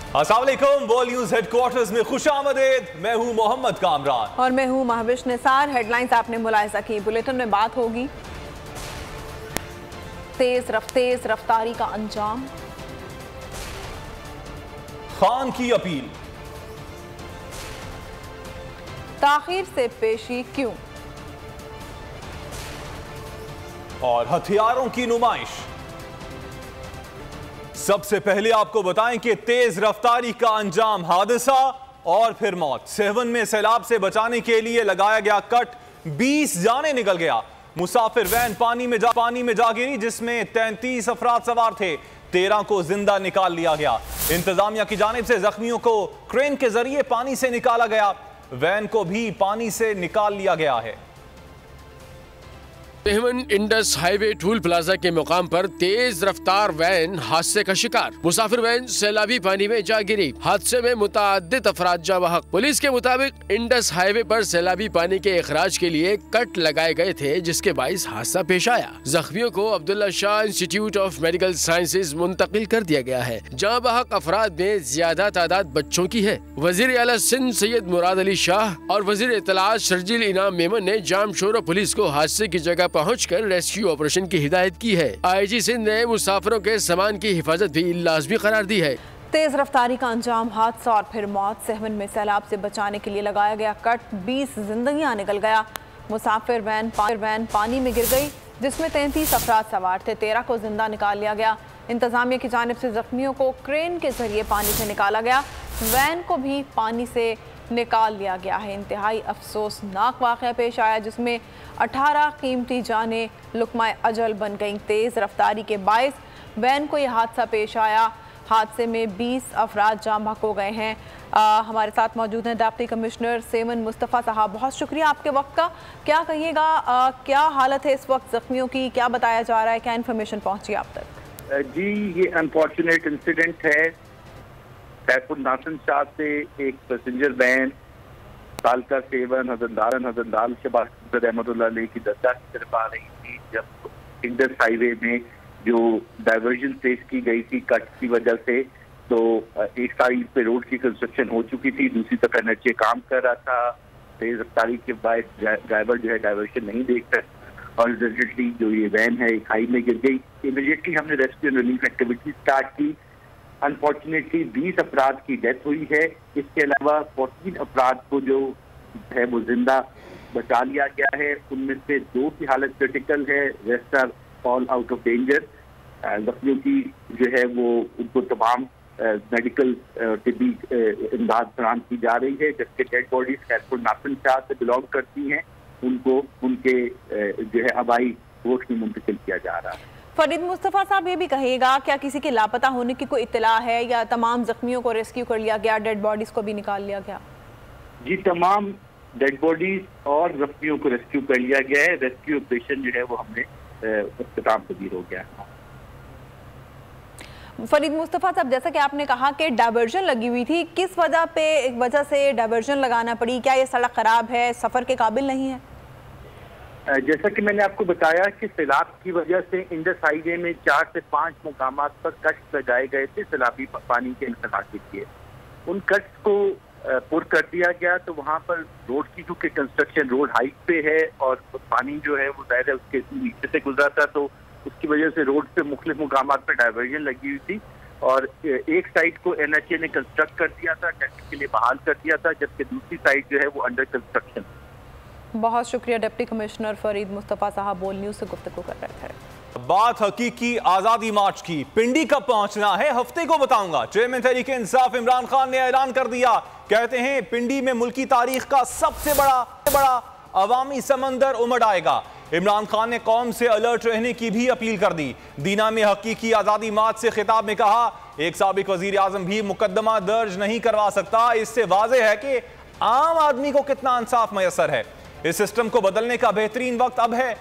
अस्सलाम वालेकुम, world news headquarters में खुशामदीद। मैं हूं मोहम्मद कामरान और मैं हूं महविश निसार। हेडलाइंस आपने मुलाहिजा की। बुलेटिन में बात होगी तेज रफ्तारी का अंजाम, खान की अपील, ताखीर से पेशी क्यों, और हथियारों की नुमाइश। सबसे पहले आपको बताएं कि तेज रफ्तारी का अंजाम हादसा और फिर मौत। सेवन में सैलाब से बचाने के लिए लगाया गया कट, 20 जाने निकल गया। मुसाफिर वैन पानी में जा गिरी जिसमें 33 अफराद सवार थे, 13 को जिंदा निकाल लिया गया। इंतजामिया की जानिब से जख्मियों को क्रेन के जरिए पानी से निकाला गया, वैन को भी पानी से निकाल लिया गया है। Seven Indus highway toll plaza के मुकाम पर तेज रफ्तार वैन हादसे का शिकार। मुसाफिर वैन सैलाबी पानी में जा गिरी। हादसे में मुताअद्दिद अफराद जाँ बहक। पुलिस के मुताबिक इंडस हाईवे पर सैलाबी पानी के इखराज के लिए कट लगाए गए थे, जिसके बाइस हादसा पेश आया। जख्मियों को Abdullah Shah institute of medical sciences मुंतकिल कर दिया गया है। जाँ बहक अफराद में ज्यादा तादाद बच्चों की है। वजीर आला सिंध सैयद मुराद अली शाह और वजीर इत्तलात शर्जील इनाम मेमन ने जाम शोर पुलिस को हादसे की जगह पहुंचकर रेस्क्यू ऑपरेशन की हिदायत की है। आईजी सिंध ने मुसाफिरों के सामान की हिफाजत भी लाजमी करार दी है। तेज रफ्तारी का अंजाम हादसा और फिर मौत। सेवन में सैलाब से बचाने के लिए लगाया गया कट, 20 जिंदगियां निकल गया। मुसाफिर वैन पानी में गिर गई जिसमें 33 अफराद सवार थे, 13 को जिंदा निकाल लिया गया। इंतजामिया की जानिब से जख्मियों को क्रेन के जरिए पानी से निकाला गया, वैन को भी पानी से निकाल लिया गया है। इंतहाई अफसोसनाक वाक़या पेश आया जिसमें 18 कीमती जानें लुक़मा अजल बन गईं। तेज़ रफ्तारी के बायस वैन को यह हादसा पेश आया। हादसे में 20 अफराद जाँ बहक हो गए हैं। हमारे साथ मौजूद हैं डिप्टी कमिश्नर सेवन मुस्तफ़ा साहब। बहुत शुक्रिया आपके वक्त का। क्या कहिएगा, क्या हालत है इस वक्त जख्मियों की, क्या बताया जा रहा है, क्या इन्फॉर्मेशन पहुँची आप तक? जी, ये अनफॉर्चुनेट इंसिडेंट है। सैफुल नासिर शाह से एक पैसेंजर वैन कालका सेवन हजरदाल शबाज रहमतुल्लाह अलैह की दरगाह की तरफ आ रही थी, जब इंडस हाईवे में जो डाइवर्जन फेस की गई थी कट की वजह से, तो एक साइड पे रोड की कंस्ट्रक्शन हो चुकी थी, दूसरी तरफ एनएचए काम कर रहा था। तेज रफ्तारी के बाद ड्राइवर जो है डाइवर्जन नहीं देख सकता और रिजल्टली जो ये वैन है एक खाई में गिर गई। इमीडिएटली हमने rescue and relief activity start की। अनफॉर्चुनेटली 20 अफराद की डेथ हुई है। इसके अलावा 14 अफराद को जो है वो जिंदा बचा लिया गया है। उनमें से 2 की हालत क्रिटिकल है, rest are all out of danger. जख्मियों की जो है वो उनको तमाम मेडिकल तिब्बी इमदाद फराहम की जा रही है, जबकि डेड बॉडीज सैफुल नासिर शाह से बिलोंग करती हैं, उनको उनके जो है हवाई कोर्ट में मुंतकिल किया जा रहा है। फरीद मुस्तफ़ा साहब, ये भी कहिएगा, क्या किसी के लापता होने की कोई इत्तला है या तमाम जख्मियों को रेस्क्यू कर लिया गया, डेड बॉडीज को भी निकाल लिया गया? जी, तमाम डेड बॉडीज और जख्मियों को रेस्क्यू कर लिया गया है। रेस्क्यू ऑपरेशन जो है वो हमने इख्तिताम पजीर हो गया है। फरीद मुस्तफ़ा साहब, जैसा कि आपने कहा कि डाइवर्जन लगी हुई थी, किस वजह से डाइवर्जन लगाना पड़ी? क्या ये सड़क खराब है, सफ़र के काबिल नहीं है? जैसा कि मैंने आपको बताया कि सैलाब की वजह से इंडस हाईवे में 4 से 5 मुकामात पर कट्स लगाए गए थे सैलाबी पानी के इंतकाल के लिए। उन कट्स को पुर कर दिया गया, तो वहाँ पर रोड की क्योंकि कंस्ट्रक्शन रोड हाइट पे है और पानी जो है वो ज़ाहिर है उसके नीचे से गुजरा था, तो उसकी वजह से रोड पे मुख्तलिफ मुकामात पर डाइवर्जन लगी हुई थी और एक साइड को एनएचए ने कंस्ट्रक्ट कर दिया था, ट्रैफिक के लिए बहाल कर दिया था, जबकि दूसरी साइड जो है वो अंडर कंस्ट्रक्शन। बहुत शुक्रिया डिप्टी कमिश्नर फरीद मुस्तफ़ा साहब, बोल न्यूज़ से गुफ्तगू कर रहे थे। बात हकीकी आजादी मार्च की। पिंडी कब पहुंचना है, हफ्ते को बताऊंगा। चेयरमैन तहरीक इंसाफ इमरान खान ने ऐलान कर दिया। कहते हैं पिंडी में मुल्की तारीख का सबसे बड़ा अवामी समंदर उमड़ आएगा। इमरान खान ने कौम से अलर्ट रहने की भी अपील कर दी। दीना में हकीकी आजादी मार्च से खिताब में कहा, एक साबिक वजीर आजम भी मुकदमा दर्ज नहीं करवा सकता। इससे वाज़ेह है कि आम आदमी को कितना इंसाफ मैसर है। इस सिस्टम को बदलने का बेहतरीन वक्त अब है।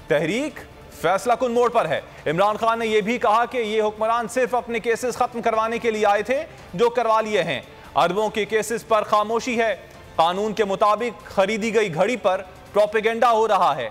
तहरीक फैसला कुन मोड़ पर है। इमरान खान ने यह भी कहा कि ये हुक्मरान सिर्फ अपने केसेस खत्म करवाने के लिए आए थे, जो करवा लिए हैं। अरबों के केसेस पर खामोशी है। कानून के मुताबिक खरीदी गई घड़ी पर प्रोपेगेंडा हो रहा है।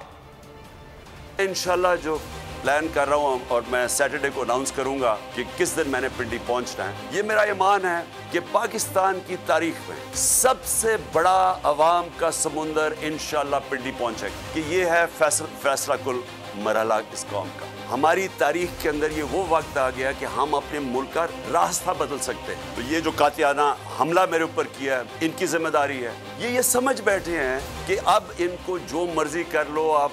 इंशाल्लाह जो प्लान कर रहा हूँ और मैं सैटरडे को अनाउंस करूंगा कि किस दिन मैंने पिंडी पहुंचना है। ये मेरा ईमान है कि पाकिस्तान की तारीख में सबसे बड़ा अवाम का समुंदर इंशाल्लाह पिंडी पहुंचेगा कि ये है फैसला कुल मरहला इस कौम का। हमारी तारीख के अंदर ये वो वक्त आ गया कि हम अपने मुल्क का रास्ता बदल सकते हैं। तो ये जो कातियाना हमला मेरे ऊपर किया है, इनकी जिम्मेदारी है। ये समझ बैठे हैं कि अब इनको जो मर्जी कर लो आप,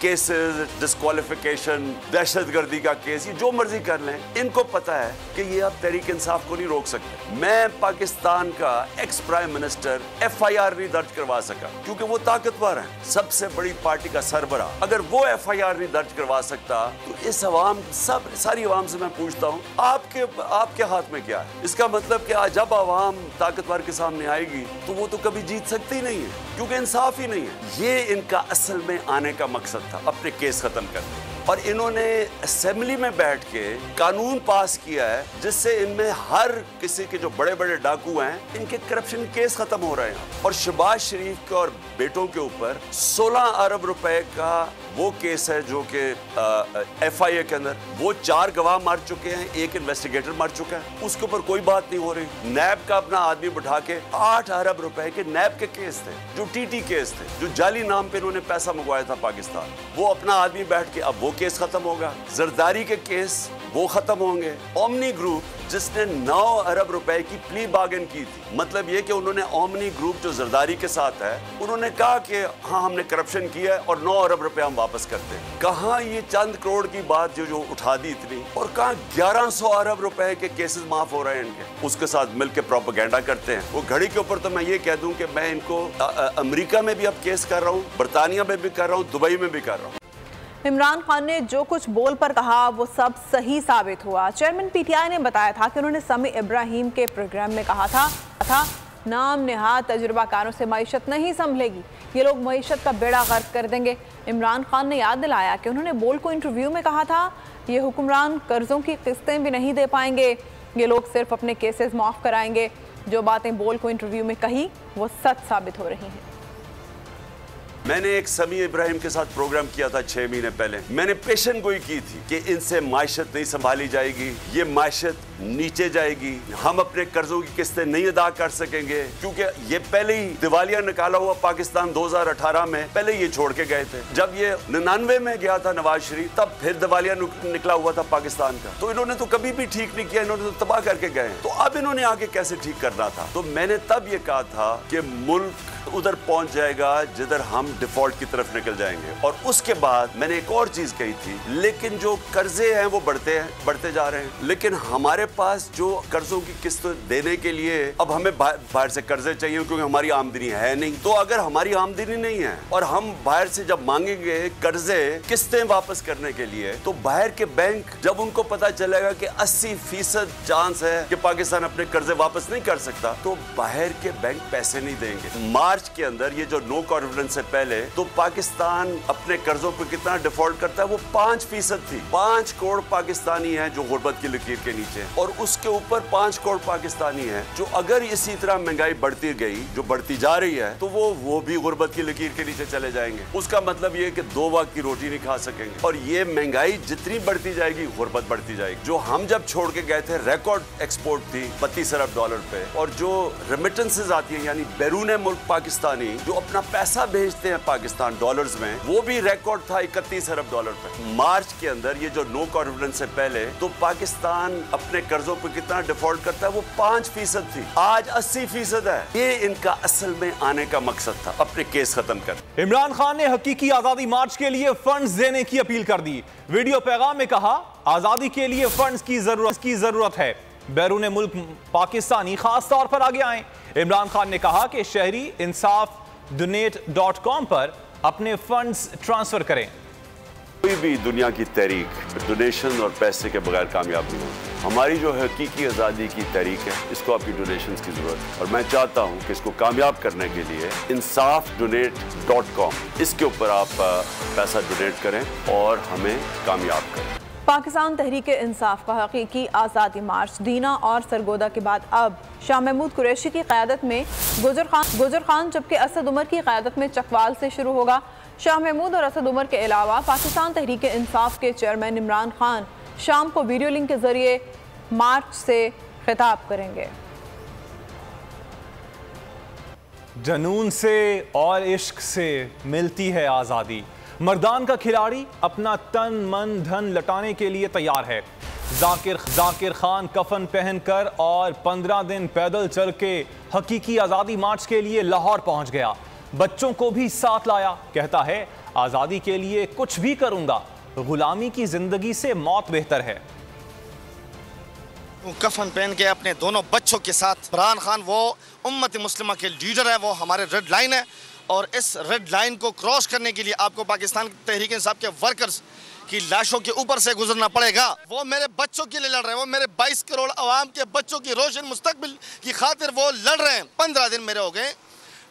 केसेस, डिस्क्वालिफिकेशन, दहशतगर्दी का केस, ये जो मर्जी कर लें, इनको पता है कि ये अब तहरीक इंसाफ को नहीं रोक सकते। मैं पाकिस्तान का एक्स प्राइम मिनिस्टर FIR नहीं दर्ज करवा सका क्योंकि वो ताकतवर है, सबसे बड़ी पार्टी का सरबरा। अगर वो FIR नहीं दर्ज करवा सकता तो इस अवाम, सारी अवाम से मैं पूछता हूँ आपके हाथ में क्या है? इसका मतलब कि जब अवाम ताकतवर के सामने आएगी तो वो तो कभी जीत सकती नहीं है क्योंकि इंसाफ ही नहीं है। ये इनका असल में आने का मकसद था, अपने केस खत्म करने। और इन्होंने असेंबली में बैठ के कानून पास किया है जिससे इनमें हर किसी के जो बड़े बड़े डाकू हैं, इनके करप्शन केस खत्म हो रहे हैं। और शहबाज शरीफ के और बेटों के ऊपर 16 अरब रुपए का वो केस है जो कि FIA के अंदर वो 4 गवाह मर चुके हैं, 1 इन्वेस्टिगेटर मर चुका है, उसके ऊपर कोई बात नहीं हो रही। नैब का अपना आदमी बिठा के 8 अरब रुपए के नैब के केस थे, जो TT केस थे, जो जाली नाम पे इन्होंने पैसा मंगवाया था पाकिस्तान, वो अपना आदमी बैठ के अब वो केस खत्म होगा। जरदारी के केस वो खत्म होंगे। ओमनी ग्रुप जिसने 9 अरब रुपए की प्ली बार्गेन की थी, मतलब ये कि उन्होंने ओमनी ग्रुप जो जरदारी के साथ है, उन्होंने कहा कि हाँ हमने करप्शन किया है और 9 अरब रुपए हम वापस करते हैं। कहाँ ये चंद करोड़ की बात जो उठा दी इतनी, और कहाँ 1100 अरब रुपए के केसेस माफ हो रहे हैं इनके, उसके साथ मिलकर प्रोपेगेंडा करते हैं। वो घड़ी के ऊपर तो मैं ये कह दूं कि मैं इनको अमेरिका में भी अब केस कर रहा हूँ, बरतानिया में भी कर रहा हूँ, दुबई में भी कर रहा हूँ। इमरान खान ने जो कुछ बोल पर कहा वो सब सही साबित हुआ। चेयरमैन PTI ने बताया था कि उन्होंने समी इब्राहिम के प्रोग्राम में कहा था नाम नेहाद तजुर्बाकारों से मईशत नहीं संभलेगी, ये लोग मईशत का बेड़ा गर्क कर देंगे। इमरान खान ने याद दिलाया कि उन्होंने बोल को इंटरव्यू में कहा था ये हुक्मरान कर्जों की किस्तें भी नहीं दे पाएंगे, ये लोग सिर्फ अपने केसेस माफ़ कराएंगे। जो बातें बोल को इंटरव्यू में कही वो सच साबित हो रही हैं। मैंने एक समी इब्राहिम के साथ प्रोग्राम किया था 6 महीने पहले। मैंने पेशन गोई की थी कि इनसे मायशत नहीं संभाली जाएगी, ये मायशत नीचे जाएगी, हम अपने कर्जों की किस्तें नहीं अदा कर सकेंगे, क्योंकि ये पहले ही दिवालिया निकाला हुआ पाकिस्तान 2018 में पहले ये छोड़ के गए थे। जब ये 99 में गया था नवाज शरीफ, तब फिर दिवालिया निकला हुआ था पाकिस्तान का। तो इन्होंने तो कभी भी ठीक नहीं किया, इन्होंने तो तबाह करके गए। तो अब इन्होंने आगे कैसे ठीक करना था? तो मैंने तब ये कहा था कि मुल्क उधर पहुंच जाएगा जिधर हम डिफॉल्ट की तरफ निकल जाएंगे। और उसके बाद मैंने एक और चीज कही थी, लेकिन जो कर्जे हैं वो बढ़ते जा रहे हैं, लेकिन हमारे पास जो कर्जों की किस्त देने के लिए अब हमें बाहर से कर्जे चाहिए, क्योंकि हमारी आमदनी है नहीं। तो अगर हमारी आमदनी नहीं है और हम बाहर से जब मांगेंगे कर्जे किस्तें वापस करने के लिए, तो बाहर के बैंक जब उनको पता चलेगा कि 80% चांस है कि पाकिस्तान अपने कर्जे वापस नहीं कर सकता, तो बाहर के बैंक पैसे नहीं देंगे। मार्च के अंदर ये जो नो कॉन्फिडेंस से पहले तो पाकिस्तान अपने कर्जों पर कितना डिफॉल्ट करता है, वो 5% थी। 5 करोड़ पाकिस्तानी हैं जो गुर्बत की लकीर के नीचे, और उसके ऊपर 5 करोड़ पाकिस्तानी हैं जो अगर इसी तरह महंगाई बढ़ती गई, जो बढ़ती जा रही है, तो वो भी गुर्बत की लकीर के नीचे चले जाएंगे। उसका मतलब ये कि 2 वक्त की रोटी नहीं खा सकेंगे। और ये महंगाई जितनी बढ़ती जाएगी, गुर्बत बढ़ती जाएगी। जो हम जब छोड़ के गए थे, रिकॉर्ड एक्सपोर्ट थी $32 अरब पे, और जो रेमिटेंसेज आती है यानी बैरून मुल्क पाकिस्तानी जो अपना पैसा भेजते हैं पाकिस्तान डॉलर्स में, वो भी रिकॉर्ड था $31 अरब पे। मार्च के अंदर ये जो नो कॉन्फिडेंस से पहले तो पाकिस्तान अपने कर्जों पर कितना डिफॉल्ट करता है, वो 5% थी, आज 80% है। ये इनका असल में आने का मकसद था, अपने केस खत्म कर। इमरान खान ने हकीकी आजादी मार्च के लिए फंड्स देने की अपील कर दी। वीडियो पैगाम में कहा आजादी के लिए फंड्स की जरूरत है, बैरून मुल्क पाकिस्तानी खास तौर पर आगे आए। इमरान खान ने कहा कि शहरी इंसाफ donate.com पर अपने फंड्स ट्रांसफर करें। कोई भी दुनिया की तहरीक डोनेशन और पैसे के बगैर कामयाब नहीं होती। हमारी जो हकीकी आज़ादी की तहरीक है, इसको आपकी डोनेशंस की ज़रूरत है, और मैं चाहता हूँ कि इसको कामयाब करने के लिए insafdonate.com इसके ऊपर आप पैसा डोनेट करें और हमें कामयाब करें। पाकिस्तान तहरीक इंसाफ का हकीकी आज़ादी मार्च दीना और सरगोदा के बाद अब शाह महमूद कुरैशी की क़यादत में गुजर खान जबकि असद उमर की क़यादत में चकवाल से शुरू होगा। शाह महमूद और असद उमर के अलावा पाकिस्तान तहरीक इंसाफ के चेयरमैन इमरान खान शाम को वीडियो लिंक के जरिए मार्च से खिताब करेंगे। जनून से और इश्क से मिलती है आज़ादी। मर्दान का खिलाड़ी अपना तन मन धन लटाने के लिए तैयार है। जाकिर खान कफन पहनकर और 15 दिन पैदल चल के हकीकी आज़ादी मार्च के लिए लाहौर पहुंच गया। बच्चों को भी साथ लाया। कहता है आज़ादी के लिए कुछ भी करूंगा, गुलामी की जिंदगी से मौत बेहतर है। कफन पहन के अपने दोनों बच्चों के साथ इमरान खान वो उम्मत मुस्लिमा के लीडर है, वो हमारे रेड लाइन है और इस रेड लाइन को क्रॉस करने के लिए आपको पाकिस्तान तहरीक इंसाफ के वर्कर्स की लाशों के ऊपर से गुजरना पड़ेगा। वो मेरे बच्चों के लिए लड़ रहे हैं, वो मेरे 22 करोड़ आवाम के बच्चों की रोशन मुस्तकबिल की खातिर वो लड़ रहे हैं। 15 दिन मेरे हो गए,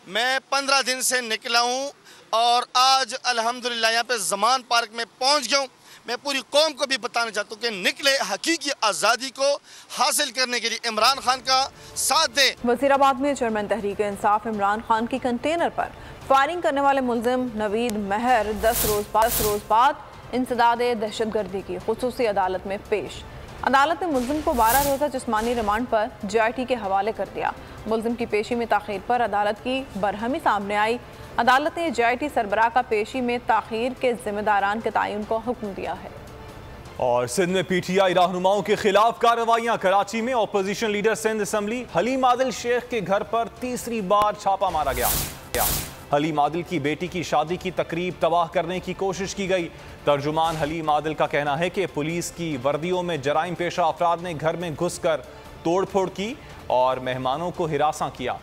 मैं 15 दिन से निकला हूँ और आज अल्हम्दुलिल्लाह यहाँ पे ज़मान पार्क में पहुँच गया हूँ। मैं पूरी कौम को भी बताना चाहता हूँ कि निकले हकीकी आज़ादी को हासिल करने के लिए इमरान खान का साथ दें। वज़ीराबाद में चेयरमैन तहरीक इंसाफ इमरान खान की कंटेनर पर फायरिंग करने वाले मुल्जिम नवीद महर 10 रोज बाद इंसदाद दहशतगर्दी की खुसूसी अदालत में पेश। अदालत ने मुल्जिम को 12 रोज़ा जिस्मानी रिमांड पर JIT के हवाले कर दिया। मुल्जिम की पेशी में ताख़ीर पर अदालत की बरहमी सामने आई। अदालत ने JIT सरबराह का पेशी में ताख़ीर के जिम्मेदारान के तयन को हुक्म दिया है। और सिंध में PTI रहनुमाओं के खिलाफ कार्रवाइयां। कराची में opposition leader Sindh assembly Haleem Adil Sheikh के घर पर तीसरी बार छापा मारा गया। हलीम आदिल की बेटी की शादी की तकरीब तबाह करने की कोशिश की गई। तर्जुमान हलीम आदिल का कहना है कि पुलिस की वर्दियों में जराइम पेशा अफराद ने घर में घुसकर तोड़फोड़ की और मेहमानों को हिरासा किया।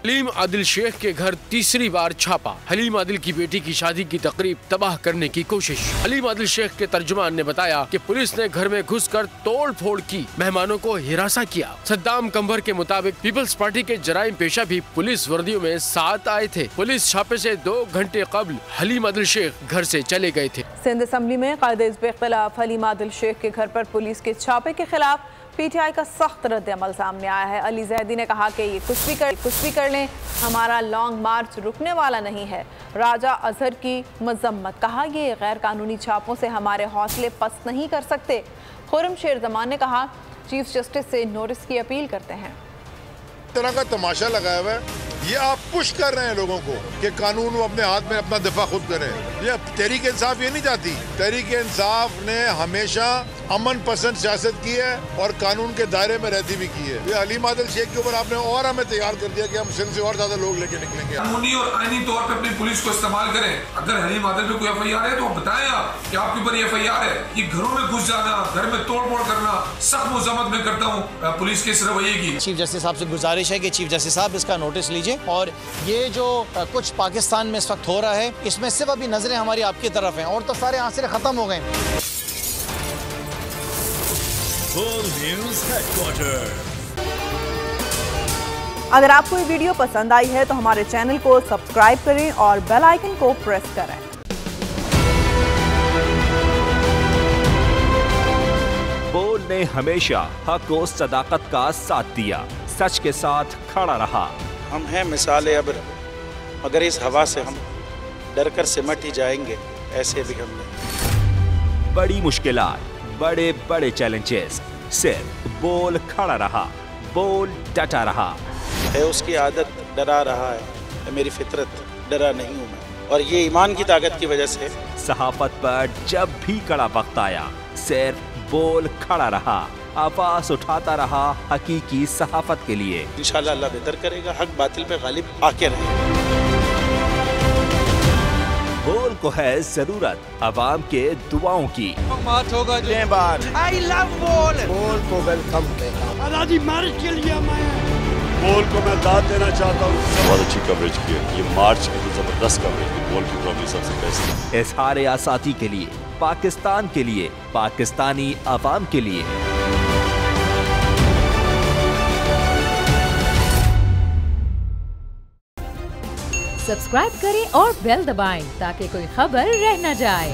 हलीम आदिल शेख के घर तीसरी बार छापा। हलीम आदिल की बेटी की शादी की तकरीब तबाह करने की कोशिश। हलीम आदिल शेख के तर्जुमान ने बताया कि पुलिस ने घर में घुसकर तोड़ फोड़ की, मेहमानों को हिरासा किया। सद्दाम कंबर के मुताबिक पीपल्स पार्टी के जराइम पेशा भी पुलिस वर्दियों में साथ आए थे। पुलिस छापे से 2 घंटे कबल हलीम आदिल शेख घर से चले गए थे। सिंध असम्बली में कायदे के खिलाफ हलीम आदिल शेख के घर पर पुलिस के छापे के खिलाफ PTI का सख्त रद्द-ए-अमल सामने आया है। अली जैदी ने कहा कि ये कुछ भी कर लें, हमारा लॉन्ग मार्च रुकने वाला नहीं है। राजा अजहर की मजम्मत, कहा ये गैर कानूनी छापों से हमारे हौसले पस्त नहीं कर सकते। खुर्रम शेर जमान ने कहा चीफ जस्टिस से नोटिस की अपील करते हैं। तरह का तमाशा लगाया हुआ है, ये आप पुश कर रहे हैं लोगों को कि कानून वो अपने हाथ में अपना दिफा खुद करें। ये तहरीक इंसाफ ये नहीं चाहती। तहरीक इंसाफ ने हमेशा अमन पसंद सियासत की है और कानून के दायरे में रहती भी की है। ये हलीम आदिल शेख के ऊपर आपने और हमें तैयार कर दिया कि हम सिंध से और ज्यादा लोग लेके निकलेंगे। कानूनी और आईनी तौर पर अपनी पुलिस को इस्तेमाल करें। अगर हलीम आदिल पे कोई FIR है तो बताएं आप कि आपके ऊपर FIR है। ये घरों में घुस जाना, घर में तोड़ फोड़ करना सख्त मजम्मत में करता हूँ पुलिस के इस रवैये की। चीफ जस्टिस साहब से गुजारिश है कि चीफ जस्टिस साहब इसका नोटिस लीजिए और ये जो कुछ पाकिस्तान में इस वक्त हो रहा है इसमें सिर्फ अभी नजरें हमारी आपकी तरफ हैं और तो सारे आंसर खत्म हो गए। अगर आपको ये वीडियो पसंद आई है तो हमारे चैनल को सब्सक्राइब करें और बेल आइकन को प्रेस करें। बोल ने हमेशा हक और सदाकत का साथ दिया, सच के साथ खड़ा रहा। हम हैं मिसाल अब्र, मगर इस हवा से हम डर कर सिमट ही जाएंगे, ऐसे भी हम नहीं। बड़ी मुश्किलात, बड़े बड़े चैलेंजेस, सिर्फ बोल खड़ा रहा, बोल डटा रहा। है उसकी आदत डरा रहा है, मेरी फितरत डरा नहीं हूँ मैं, और ये ईमान की ताकत की वजह से। सहाफत पर जब भी कड़ा वक्त आया, सिर्फ बोल खड़ा रहा, आवाज उठाता रहा हकीकी सहाफत के लिए। इंशाल्लाह अल्लाह बेहतर करेगा, हक बातिल पे गालिब आके रहे। बोल को है जरूरत अवाम के दुआओं की। मार्च होगा जो आई लव बोल, बोल को वेलकम आजादी मार्च के लिए मैं बोल को मैं दाद देना चाहता हूँ। बहुत अच्छी कवरेज की है, ये मार्च की तो जबरदस्त कवरेज की, बोल की प्रॉब्लम सबसे बेस्ट है। इज़हार आज़ादी के लिए, पाकिस्तान के लिए, पाकिस्तानी अवाम के लिए। सब्सक्राइब करें और बेल दबाएं ताकि कोई खबर रह न जाए।